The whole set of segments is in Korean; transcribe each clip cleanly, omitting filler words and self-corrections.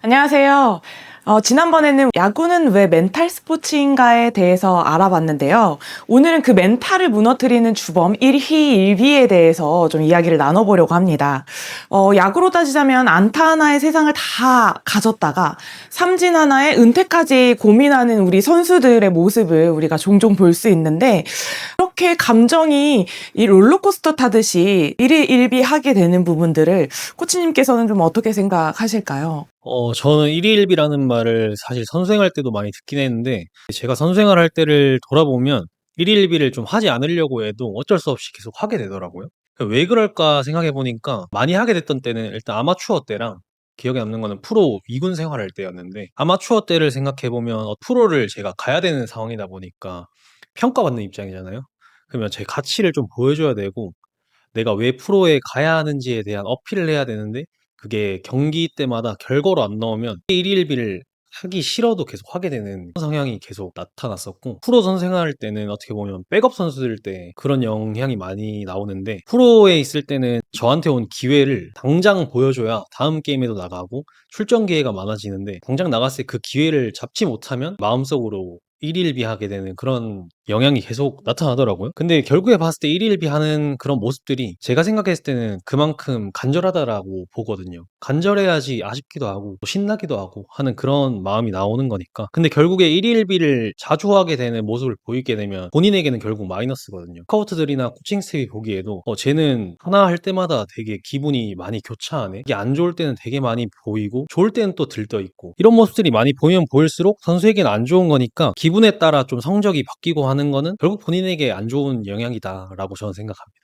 안녕하세요. 지난번에는 야구는 왜 멘탈 스포츠인가에 대해서 알아봤는데요. 오늘은 그 멘탈을 무너뜨리는 주범 1희1비에 대해서 좀 이야기를 나눠보려고 합니다. 야구로 따지자면 안타 하나에 세상을 다 가졌다가 삼진 하나에 은퇴까지 고민하는 우리 선수들의 모습을 우리가 종종 볼 수 있는데, 이렇게 감정이 이 롤러코스터 타듯이 1희1비 하게 되는 부분들을 코치님께서는 좀 어떻게 생각하실까요? 저는 1위1비라는 말을 사실 선수생활 때도 많이 듣긴 했는데, 제가 선수생활 할 때를 돌아보면 1위1비를 좀 하지 않으려고 해도 어쩔 수 없이 계속 하게 되더라고요. 왜 그럴까 생각해 보니까 많이 하게 됐던 때는 일단 아마추어 때랑 기억에 남는 거는 프로 2군 생활할 때였는데, 아마추어 때를 생각해 보면 프로를 제가 가야 되는 상황이다 보니까 평가받는 입장이잖아요. 그러면 제 가치를 좀 보여줘야 되고, 내가 왜 프로에 가야 하는지에 대한 어필을 해야 되는데, 그게 경기 때마다 결과로 안 나오면 1위1비를 하기 싫어도 계속 하게 되는 성향이 계속 나타났었고, 프로 선수 생활할 때는 어떻게 보면 백업 선수들 때 그런 영향이 많이 나오는데, 프로에 있을 때는 저한테 온 기회를 당장 보여줘야 다음 게임에도 나가고 출전 기회가 많아지는데, 당장 나갔을 때 그 기회를 잡지 못하면 마음속으로 1위1비 하게 되는 그런 영향이 계속 나타나더라고요. 근데 결국에 봤을 때 1위1비 하는 그런 모습들이 제가 생각했을 때는 그만큼 간절하다라고 보거든요. 간절해야지 아쉽기도 하고 신나기도 하고 하는 그런 마음이 나오는 거니까. 근데 결국에 1위1비를 자주 하게 되는 모습을 보이게 되면 본인에게는 결국 마이너스거든요. 스카우트들이나 코칭 스텝이 보기에도 쟤는 하나 할 때마다 되게 기분이 많이 교차하네. 이게 안 좋을 때는 되게 많이 보이고 좋을 때는 또 들떠있고, 이런 모습들이 많이 보이면 보일수록 선수에게는 안 좋은 거니까 기분에 따라 좀 성적이 바뀌고 하는 거는 결국 본인에게 안 좋은 영향이다라고 저는 생각합니다.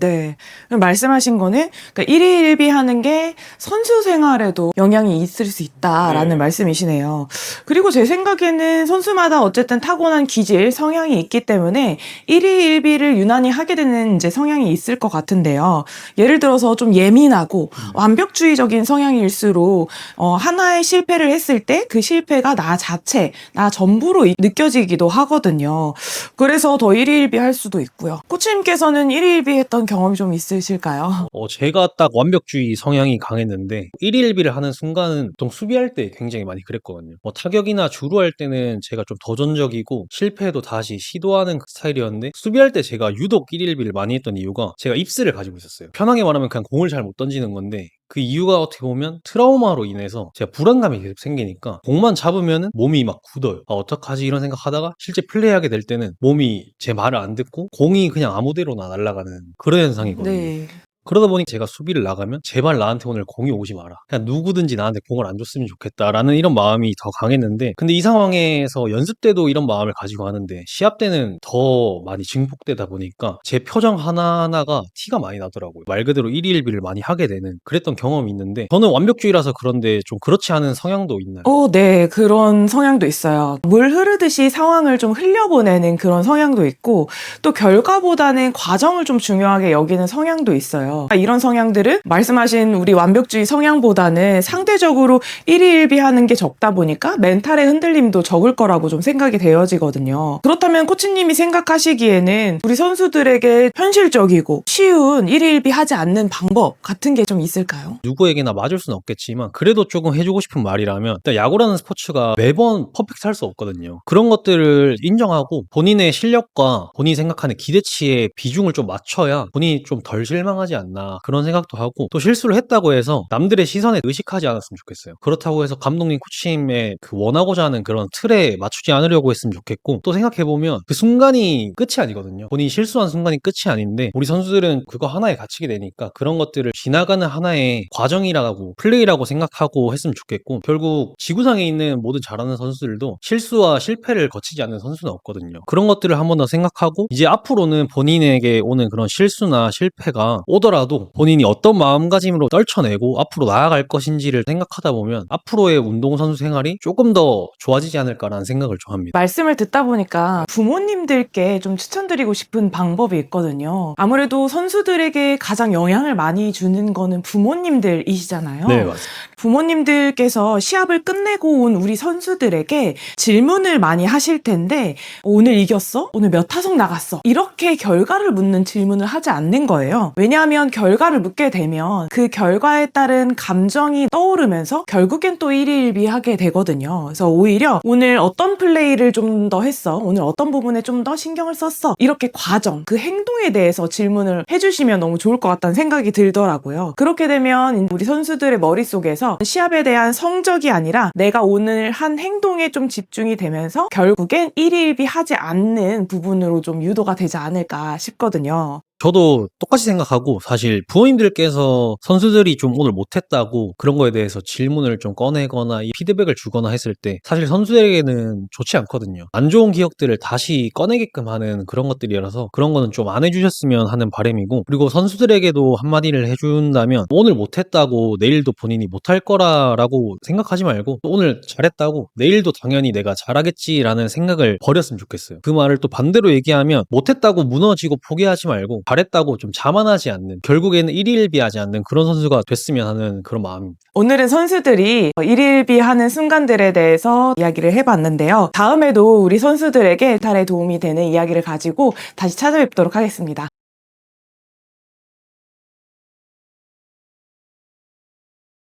네. 말씀하신 거는, 그러니까 1희1비 하는 게 선수 생활에도 영향이 있을 수 있다라는 네. 말씀이시네요. 그리고 제 생각에는 선수마다 어쨌든 타고난 기질, 성향이 있기 때문에 1희1비를 유난히 하게 되는 이제 성향이 있을 것 같은데요. 예를 들어서 좀 예민하고 완벽주의적인 성향일수록 하나의 실패를 했을 때 그 실패가 나 자체, 나 전부로 느껴지기도 하거든요. 그래서 더 1희1비 할 수도 있고요. 코치님께서는 1희1비 했던 경험이 좀 있으실까요? 제가 딱 완벽주의 성향이 강했는데 1위1비를 하는 순간은 보통 수비할 때 굉장히 많이 그랬거든요. 타격이나 주루할 때는 제가 좀 도전적이고 실패해도 다시 시도하는 그 스타일이었는데, 수비할 때 제가 유독 1위1비를 많이 했던 이유가 제가 입스를 가지고 있었어요. 편하게 말하면 그냥 공을 잘 못 던지는 건데, 그 이유가 어떻게 보면 트라우마로 인해서 제가 불안감이 계속 생기니까 공만 잡으면 몸이 막 굳어요. 어떡하지 이런 생각하다가 실제 플레이하게 될 때는 몸이 제 말을 안 듣고 공이 그냥 아무데로나 날아가는 그런 현상이거든요. 네. 그러다 보니 제가 수비를 나가면 제발 나한테 오늘 공이 오지 마라. 그냥 누구든지 나한테 공을 안 줬으면 좋겠다라는 이런 마음이 더 강했는데, 근데 이 상황에서 연습 때도 이런 마음을 가지고 하는데 시합 때는 더 많이 증폭되다 보니까 제 표정 하나하나가 티가 많이 나더라고요. 말 그대로 1위1비를 많이 하게 되는 그랬던 경험이 있는데, 저는 완벽주의라서 그런데 좀 그렇지 않은 성향도 있나요? 네, 그런 성향도 있어요. 물 흐르듯이 상황을 좀 흘려보내는 그런 성향도 있고, 또 결과보다는 과정을 좀 중요하게 여기는 성향도 있어요. 이런 성향들은 말씀하신 우리 완벽주의 성향보다는 상대적으로 1희1비 하는 게 적다 보니까 멘탈의 흔들림도 적을 거라고 좀 생각이 되어지거든요. 그렇다면 코치님이 생각하시기에는 우리 선수들에게 현실적이고 쉬운 1희1비 하지 않는 방법 같은 게 좀 있을까요? 누구에게나 맞을 수는 없겠지만 그래도 조금 해주고 싶은 말이라면, 일단 야구라는 스포츠가 매번 퍼펙트 할 수 없거든요. 그런 것들을 인정하고 본인의 실력과 본인이 생각하는 기대치의 비중을 좀 맞춰야 본인이 좀 덜 실망하지 않나 그런 생각도 하고, 또 실수를 했다고 해서 남들의 시선에 의식하지 않았으면 좋겠어요. 그렇다고 해서 감독님 코치님의 그 원하고자 하는 그런 틀에 맞추지 않으려고 했으면 좋겠고, 또 생각해보면 그 순간이 끝이 아니거든요. 본인이 실수한 순간이 끝이 아닌데 우리 선수들은 그거 하나에 갇히게 되니까 그런 것들을 지나가는 하나의 과정이라고 플레이라고 생각하고 했으면 좋겠고, 결국 지구상에 있는 모든 잘하는 선수들도 실수와 실패를 거치지 않는 선수는 없거든요. 그런 것들을 한 번 더 생각하고, 이제 앞으로는 본인에게 오는 그런 실수나 실패가 오더라도 본인이 어떤 마음가짐으로 떨쳐내고 앞으로 나아갈 것인지를 생각하다 보면 앞으로의 운동선수 생활이 조금 더 좋아지지 않을까라는 생각을 좀 합니다. 말씀을 듣다 보니까 부모님들께 좀 추천드리고 싶은 방법이 있거든요. 아무래도 선수들에게 가장 영향을 많이 주는 거는 부모님들이시잖아요. 네, 맞습니다. 부모님들께서 시합을 끝내고 온 우리 선수들에게 질문을 많이 하실 텐데, 오늘 이겼어? 오늘 몇 타석 나갔어? 이렇게 결과를 묻는 질문을 하지 않는 거예요. 왜냐하면 어떠한 결과를 묻게 되면 그 결과에 따른 감정이 떠오르면서 결국엔 또 일희일비하게 되거든요. 그래서 오히려 오늘 어떤 플레이를 좀 더 했어? 오늘 어떤 부분에 좀 더 신경을 썼어? 이렇게 과정, 그 행동에 대해서 질문을 해주시면 너무 좋을 것 같다는 생각이 들더라고요. 그렇게 되면 우리 선수들의 머릿속에서 시합에 대한 성적이 아니라 내가 오늘 한 행동에 좀 집중이 되면서 결국엔 일희일비하지 않는 부분으로 좀 유도가 되지 않을까 싶거든요. 저도 똑같이 생각하고 사실 부모님들께서 선수들이 좀 오늘 못했다고 그런 거에 대해서 질문을 좀 꺼내거나 이 피드백을 주거나 했을 때 사실 선수들에게는 좋지 않거든요. 안 좋은 기억들을 다시 꺼내게끔 하는 그런 것들이라서 그런 거는 좀 안 해주셨으면 하는 바람이고, 그리고 선수들에게도 한마디를 해준다면 오늘 못했다고 내일도 본인이 못할 거라고 생각하지 말고 오늘 잘했다고 내일도 당연히 내가 잘하겠지라는 생각을 버렸으면 좋겠어요. 그 말을 또 반대로 얘기하면 못했다고 무너지고 포기하지 말고 잘했다고 좀 자만하지 않는, 결국에는 일희일비하지 않는 그런 선수가 됐으면 하는 그런 마음입니다. 오늘은 선수들이 일희일비하는 순간들에 대해서 이야기를 해봤는데요. 다음에도 우리 선수들에게 멘탈에 도움이 되는 이야기를 가지고 다시 찾아뵙도록 하겠습니다.